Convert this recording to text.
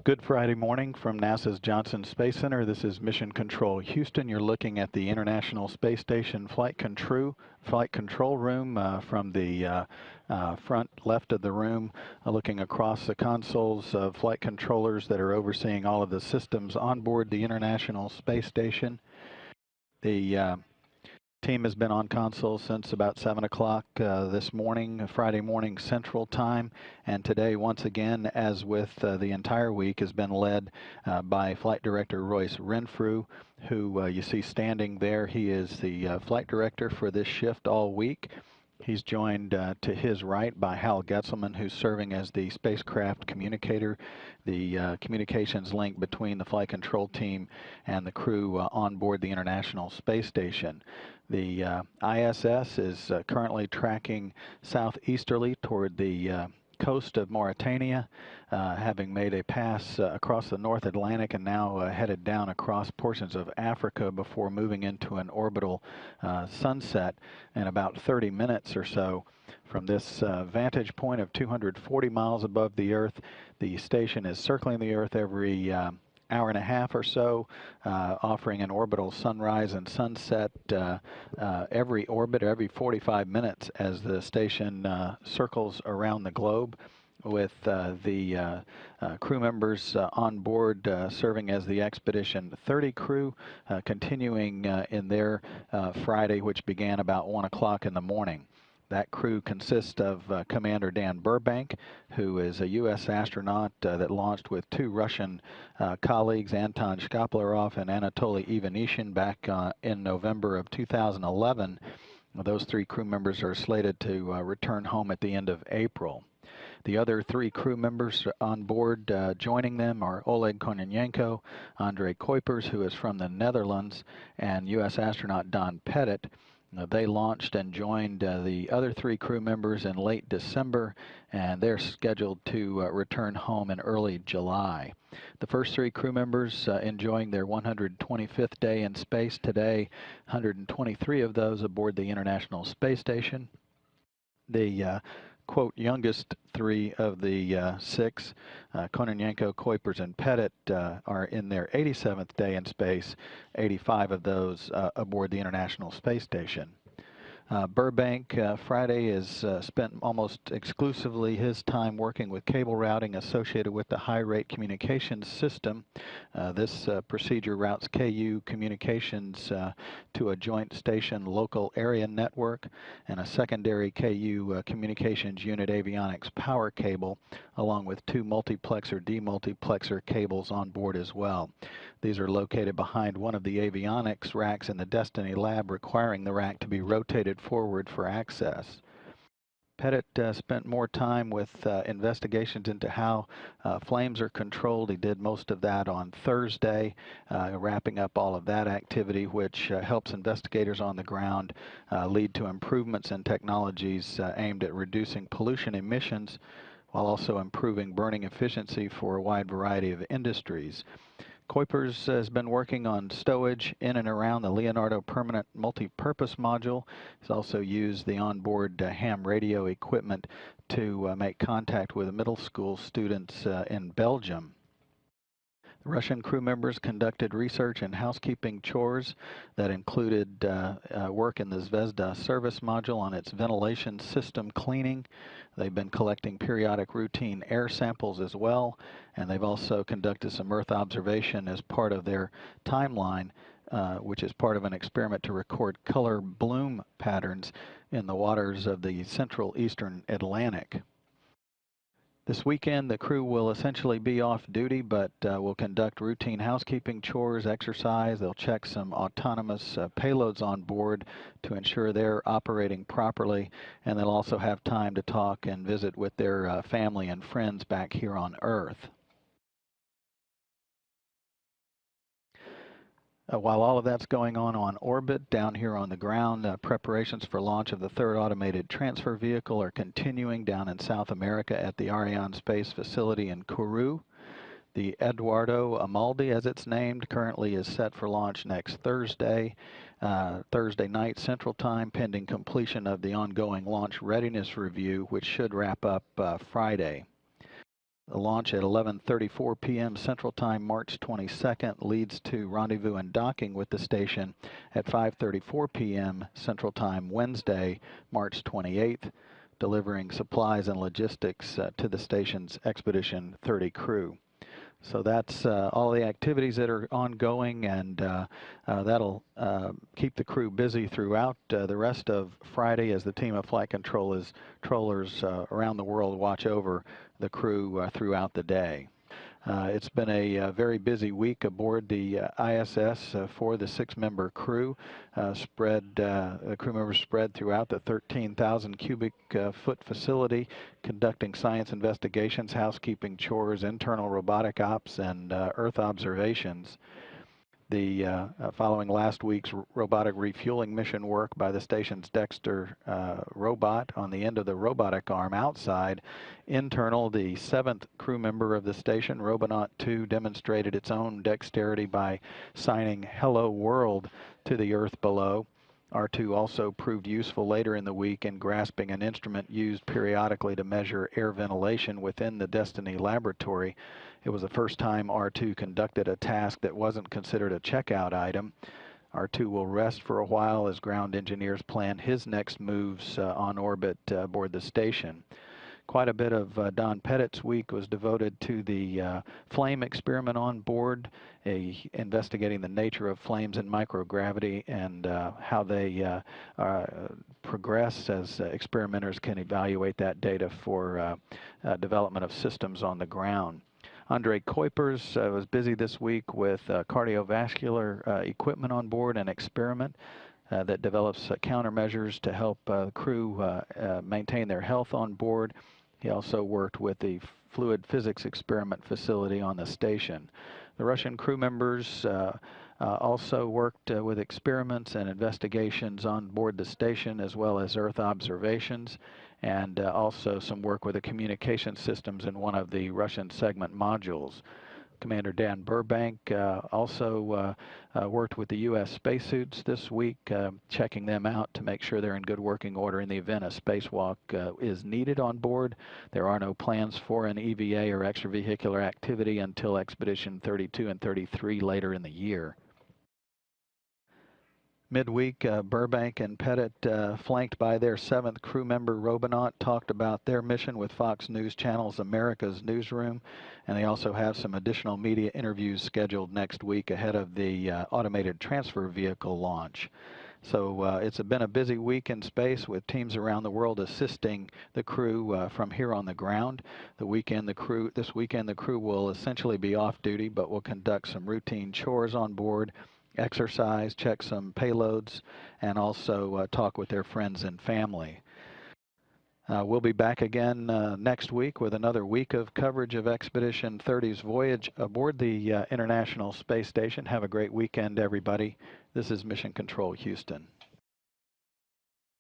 Good Friday morning from NASA's Johnson Space Center. This is Mission Control Houston. You're looking at the International Space Station flight control room from the front left of the room, looking across the consoles of flight controllers that are overseeing all of the systems on board the International Space Station. The team has been on console since about 7 o'clock this morning, Friday morning Central Time, and today, once again, as with the entire week, has been led by Flight Director Royce Renfrew, who you see standing there. He is the flight director for this shift all week. He's joined to his right by Hal Getzelman, who's serving as the spacecraft communicator, the communications link between the flight control team and the crew on board the International Space Station. The ISS is currently tracking southeasterly toward the coast of Mauritania, having made a pass across the North Atlantic and now headed down across portions of Africa before moving into an orbital sunset in about 30 minutes or so. From this vantage point of 240 miles above the Earth, the station is circling the Earth every hour and a half or so, offering an orbital sunrise and sunset every orbit, every 45 minutes as the station circles around the globe, with the crew members on board serving as the Expedition 30 crew, continuing in their Friday, which began about 1 o'clock in the morning. That crew consists of Commander Dan Burbank, who is a U.S. astronaut that launched with two Russian colleagues, Anton Shkaplerov and Anatoly Ivanishin, back in November of 2011. Those three crew members are slated to return home at the end of April. The other three crew members on board joining them are Oleg Kononenko, Andrei Kuipers, who is from the Netherlands, and U.S. astronaut Don Pettit. They launched and joined the other three crew members in late December, and they're scheduled to return home in early July. The first three crew members enjoying their 125th day in space today, 123 of those aboard the International Space Station. The quote, youngest three of the six, Kononenko, Kuipers, and Pettit, are in their 87th day in space, 85 of those aboard the International Space Station. Burbank Friday is spent almost exclusively his time working with cable routing associated with the high-rate communications system. This procedure routes KU communications to a joint station local area network and a secondary KU communications unit avionics power cable, along with two multiplexer demultiplexer cables on board as well. These are located behind one of the avionics racks in the Destiny lab, requiring the rack to be rotated forward for access. Pettit spent more time with investigations into how flames are controlled. He did most of that on Thursday, wrapping up all of that activity, which helps investigators on the ground lead to improvements in technologies aimed at reducing pollution emissions while also improving burning efficiency for a wide variety of industries. Kuipers has been working on stowage in and around the Leonardo Permanent Multi-Purpose Module. He's also used the onboard ham radio equipment to make contact with middle school students in Belgium. The Russian crew members conducted research and housekeeping chores that included work in the Zvezda service module on its ventilation system cleaning. They've been collecting periodic routine air samples as well, and they've also conducted some Earth observation as part of their timeline, which is part of an experiment to record color bloom patterns in the waters of the central eastern Atlantic. This weekend, the crew will essentially be off duty, but will conduct routine housekeeping chores, exercise. They'll check some autonomous payloads on board to ensure they're operating properly, and they'll also have time to talk and visit with their family and friends back here on Earth. While all of that's going on orbit, down here on the ground, preparations for launch of the third automated transfer vehicle are continuing down in South America at the Ariane Space Facility in Kourou. The Eduardo Amaldi, as it's named, currently is set for launch next Thursday, Thursday night Central Time, pending completion of the ongoing launch readiness review, which should wrap up Friday. The launch at 11:34 p.m. Central Time, March 22nd, leads to rendezvous and docking with the station at 5:34 p.m. Central Time, Wednesday, March 28th, delivering supplies and logistics to the station's Expedition 30 crew. So that's all the activities that are ongoing, and that'll keep the crew busy throughout the rest of Friday as the team of flight controllers around the world watch over the crew throughout the day. It's been a very busy week aboard the ISS for the 6-member crew. The crew members spread throughout the 13,000 cubic foot facility, conducting science investigations, housekeeping chores, internal robotic ops, and Earth observations. The following last week's robotic refueling mission work by the station's Dexter robot on the end of the robotic arm outside. Internal, the 7th crew member of the station, Robonaut 2, demonstrated its own dexterity by signing "Hello World" to the Earth below. R2 also proved useful later in the week in grasping an instrument used periodically to measure air ventilation within the Destiny laboratory. It was the first time R2 conducted a task that wasn't considered a checkout item. R2 will rest for a while as ground engineers plan his next moves on orbit aboard the station. Quite a bit of Don Pettit's week was devoted to the flame experiment on board, investigating the nature of flames in microgravity and how they progress as experimenters can evaluate that data for development of systems on the ground. Andre Kuipers was busy this week with cardiovascular equipment on board, an experiment that develops countermeasures to help crew maintain their health on board. He also worked with the fluid physics experiment facility on the station. The Russian crew members also worked with experiments and investigations on board the station, as well as Earth observations, and also some work with the communication systems in one of the Russian segment modules. Commander Dan Burbank also worked with the U.S. spacesuits this week, checking them out to make sure they're in good working order in the event a spacewalk is needed on board. There are no plans for an EVA or extravehicular activity until Expedition 32 and 33 later in the year. Midweek, Burbank and Pettit, flanked by their 7th crew member, Robonaut, talked about their mission with Fox News Channel's America's Newsroom, and they also have some additional media interviews scheduled next week ahead of the automated transfer vehicle launch. So it's been a busy week in space with teams around the world assisting the crew from here on the ground. This weekend, the crew will essentially be off duty, but will conduct some routine chores on board, exercise, check some payloads, and also talk with their friends and family. We'll be back again next week with another week of coverage of Expedition 30's voyage aboard the International Space Station. Have a great weekend, everybody. This is Mission Control Houston.